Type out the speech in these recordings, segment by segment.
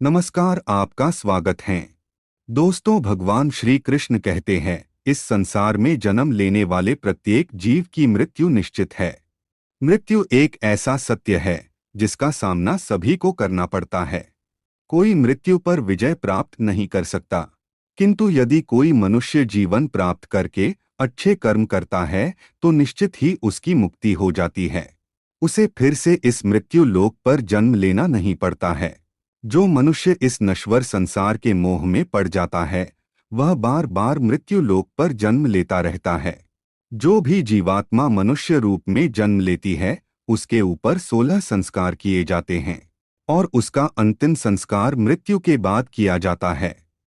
नमस्कार, आपका स्वागत है। दोस्तों, भगवान श्री कृष्ण कहते हैं, इस संसार में जन्म लेने वाले प्रत्येक जीव की मृत्यु निश्चित है। मृत्यु एक ऐसा सत्य है जिसका सामना सभी को करना पड़ता है। कोई मृत्यु पर विजय प्राप्त नहीं कर सकता, किंतु यदि कोई मनुष्य जीवन प्राप्त करके अच्छे कर्म करता है तो निश्चित ही उसकी मुक्ति हो जाती है। उसे फिर से इस मृत्यु लोक पर जन्म लेना नहीं पड़ता है। जो मनुष्य इस नश्वर संसार के मोह में पड़ जाता है, वह बार बार मृत्यु लोक पर जन्म लेता रहता है। जो भी जीवात्मा मनुष्य रूप में जन्म लेती है, उसके ऊपर 16 संस्कार किए जाते हैं और उसका अंतिम संस्कार मृत्यु के बाद किया जाता है,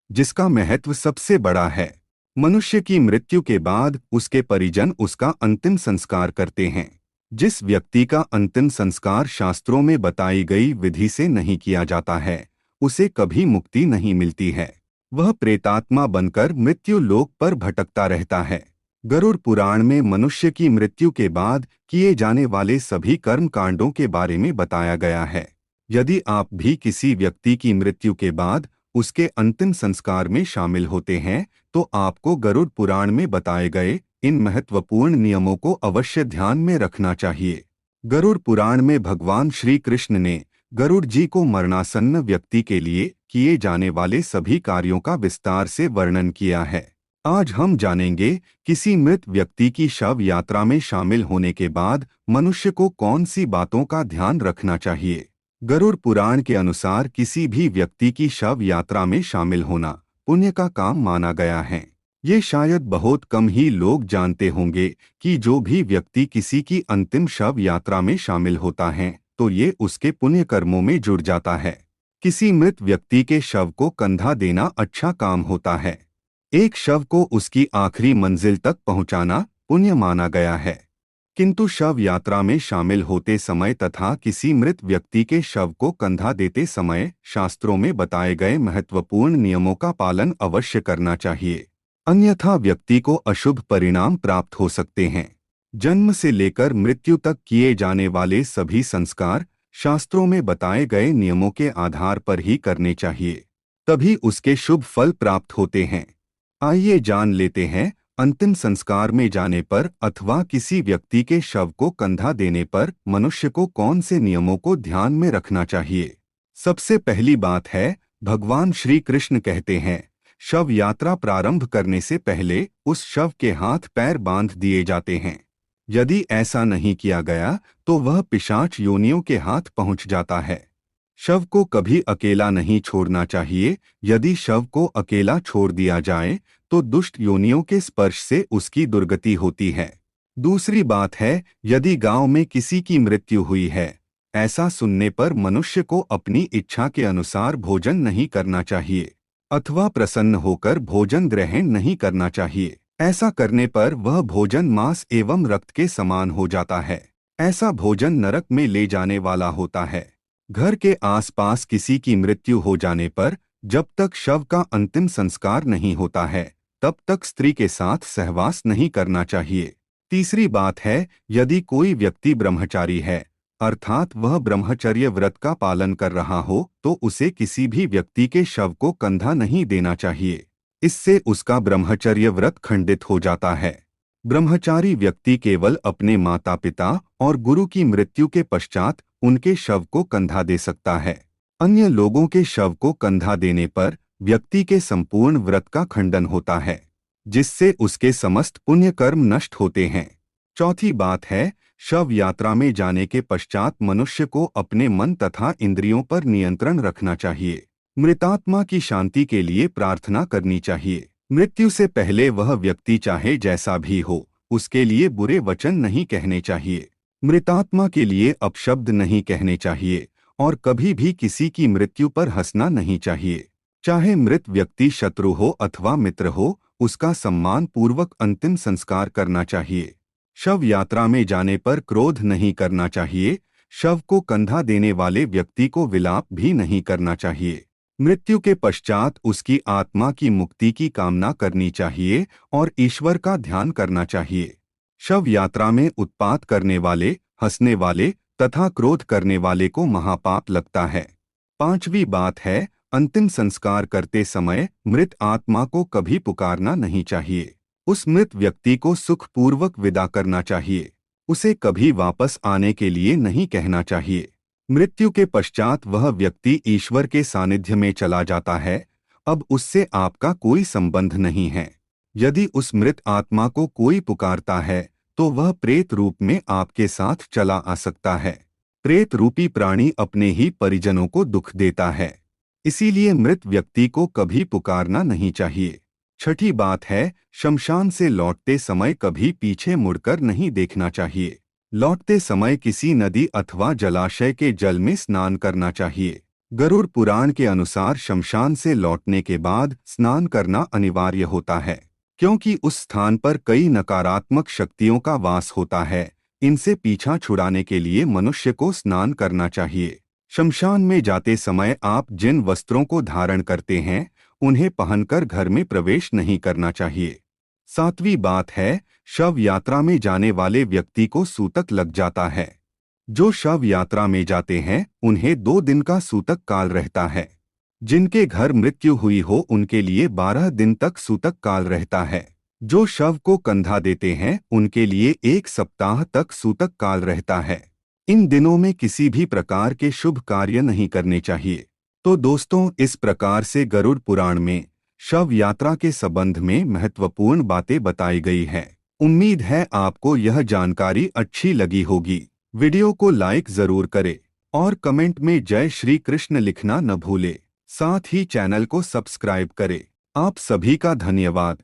जिसका महत्व सबसे बड़ा है। मनुष्य की मृत्यु के बाद उसके परिजन उसका अंतिम संस्कार करते हैं। जिस व्यक्ति का अंतिम संस्कार शास्त्रों में बताई गई विधि से नहीं किया जाता है, उसे कभी मुक्ति नहीं मिलती है। वह प्रेतात्मा बनकर मृत्यु लोक पर भटकता रहता है। गरुड़ पुराण में मनुष्य की मृत्यु के बाद किए जाने वाले सभी कर्म कांडों के बारे में बताया गया है। यदि आप भी किसी व्यक्ति की मृत्यु के बाद उसके अंतिम संस्कार में शामिल होते हैं, तो आपको गरुड़ पुराण में बताए गए इन महत्वपूर्ण नियमों को अवश्य ध्यान में रखना चाहिए। गरुड़ पुराण में भगवान श्री कृष्ण ने गरुड़ जी को मरणासन्न व्यक्ति के लिए किए जाने वाले सभी कार्यों का विस्तार से वर्णन किया है। आज हम जानेंगे किसी मृत व्यक्ति की शव यात्रा में शामिल होने के बाद मनुष्य को कौन सी बातों का ध्यान रखना चाहिए। गरुड़ पुराण के अनुसार किसी भी व्यक्ति की शव यात्रा में शामिल होना पुण्य का काम माना गया है। ये शायद बहुत कम ही लोग जानते होंगे कि जो भी व्यक्ति किसी की अंतिम शव यात्रा में शामिल होता है तो ये उसके पुण्य कर्मों में जुड़ जाता है। किसी मृत व्यक्ति के शव को कंधा देना अच्छा काम होता है। एक शव को उसकी आखिरी मंजिल तक पहुंचाना पुण्य माना गया है। किंतु शव यात्रा में शामिल होते समय तथा किसी मृत व्यक्ति के शव को कंधा देते समय शास्त्रों में बताए गए महत्वपूर्ण नियमों का पालन अवश्य करना चाहिए, अन्यथा व्यक्ति को अशुभ परिणाम प्राप्त हो सकते हैं। जन्म से लेकर मृत्यु तक किए जाने वाले सभी संस्कार शास्त्रों में बताए गए नियमों के आधार पर ही करने चाहिए, तभी उसके शुभ फल प्राप्त होते हैं। आइए जान लेते हैं, अंतिम संस्कार में जाने पर अथवा किसी व्यक्ति के शव को कंधा देने पर मनुष्य को कौन से नियमों को ध्यान में रखना चाहिए। सबसे पहली बात है, भगवान श्री कृष्ण कहते हैं, शव यात्रा प्रारंभ करने से पहले उस शव के हाथ पैर बांध दिए जाते हैं। यदि ऐसा नहीं किया गया तो वह पिशाच योनियों के हाथ पहुंच जाता है। शव को कभी अकेला नहीं छोड़ना चाहिए। यदि शव को अकेला छोड़ दिया जाए तो दुष्ट योनियों के स्पर्श से उसकी दुर्गति होती है। दूसरी बात है, यदि गांव में किसी की मृत्यु हुई है, ऐसा सुनने पर मनुष्य को अपनी इच्छा के अनुसार भोजन नहीं करना चाहिए अथवा प्रसन्न होकर भोजन ग्रहण नहीं करना चाहिए। ऐसा करने पर वह भोजन मांस एवं रक्त के समान हो जाता है। ऐसा भोजन नरक में ले जाने वाला होता है। घर के आसपास किसी की मृत्यु हो जाने पर जब तक शव का अंतिम संस्कार नहीं होता है, तब तक स्त्री के साथ सहवास नहीं करना चाहिए। तीसरी बात है, यदि कोई व्यक्ति ब्रह्मचारी है, अर्थात वह ब्रह्मचर्य व्रत का पालन कर रहा हो, तो उसे किसी भी व्यक्ति के शव को कंधा नहीं देना चाहिए। इससे उसका ब्रह्मचर्य व्रत खंडित हो जाता है। ब्रह्मचारी व्यक्ति केवल अपने माता पिता और गुरु की मृत्यु के पश्चात उनके शव को कंधा दे सकता है। अन्य लोगों के शव को कंधा देने पर व्यक्ति के संपूर्ण व्रत का खंडन होता है, जिससे उसके समस्त पुण्य कर्म नष्ट होते हैं। चौथी बात है, शव यात्रा में जाने के पश्चात मनुष्य को अपने मन तथा इंद्रियों पर नियंत्रण रखना चाहिए। मृतात्मा की शांति के लिए प्रार्थना करनी चाहिए। मृत्यु से पहले वह व्यक्ति चाहे जैसा भी हो, उसके लिए बुरे वचन नहीं कहने चाहिए। मृतात्मा के लिए अपशब्द नहीं कहने चाहिए और कभी भी किसी की मृत्यु पर हंसना नहीं चाहिए। चाहे मृत व्यक्ति शत्रु हो अथवा मित्र हो, उसका सम्मान पूर्वक अंतिम संस्कार करना चाहिए। शव यात्रा में जाने पर क्रोध नहीं करना चाहिए। शव को कंधा देने वाले व्यक्ति को विलाप भी नहीं करना चाहिए। मृत्यु के पश्चात उसकी आत्मा की मुक्ति की कामना करनी चाहिए और ईश्वर का ध्यान करना चाहिए। शव यात्रा में उत्पात करने वाले, हंसने वाले तथा क्रोध करने वाले को महापाप लगता है। पांचवी बात है, अंतिम संस्कार करते समय मृत आत्मा को कभी पुकारना नहीं चाहिए। उस मृत व्यक्ति को सुखपूर्वक विदा करना चाहिए। उसे कभी वापस आने के लिए नहीं कहना चाहिए। मृत्यु के पश्चात वह व्यक्ति ईश्वर के सानिध्य में चला जाता है। अब उससे आपका कोई संबंध नहीं है। यदि उस मृत आत्मा को कोई पुकारता है तो वह प्रेत रूप में आपके साथ चला आ सकता है। प्रेत रूपी प्राणी अपने ही परिजनों को दुख देता है, इसीलिए मृत व्यक्ति को कभी पुकारना नहीं चाहिए। छठी बात है, शमशान से लौटते समय कभी पीछे मुड़कर नहीं देखना चाहिए। लौटते समय किसी नदी अथवा जलाशय के जल में स्नान करना चाहिए। गरुड़ पुराण के अनुसार शमशान से लौटने के बाद स्नान करना अनिवार्य होता है, क्योंकि उस स्थान पर कई नकारात्मक शक्तियों का वास होता है। इनसे पीछा छुड़ाने के लिए मनुष्य को स्नान करना चाहिए। शमशान में जाते समय आप जिन वस्त्रों को धारण करते हैं उन्हें पहनकर घर में प्रवेश नहीं करना चाहिए। सातवीं बात है, शव यात्रा में जाने वाले व्यक्ति को सूतक लग जाता है। जो शव यात्रा में जाते हैं उन्हें 2 दिन का सूतक काल रहता है। जिनके घर मृत्यु हुई हो उनके लिए 12 दिन तक सूतक काल रहता है। जो शव को कंधा देते हैं उनके लिए 1 सप्ताह तक सूतक काल रहता है। इन दिनों में किसी भी प्रकार के शुभ कार्य नहीं करने चाहिए। तो दोस्तों, इस प्रकार से गरुड़ पुराण में शव यात्रा के संबंध में महत्वपूर्ण बातें बताई गई हैं। उम्मीद है आपको यह जानकारी अच्छी लगी होगी। वीडियो को लाइक जरूर करें और कमेंट में जय श्री कृष्ण लिखना न भूले। साथ ही चैनल को सब्सक्राइब करें। आप सभी का धन्यवाद।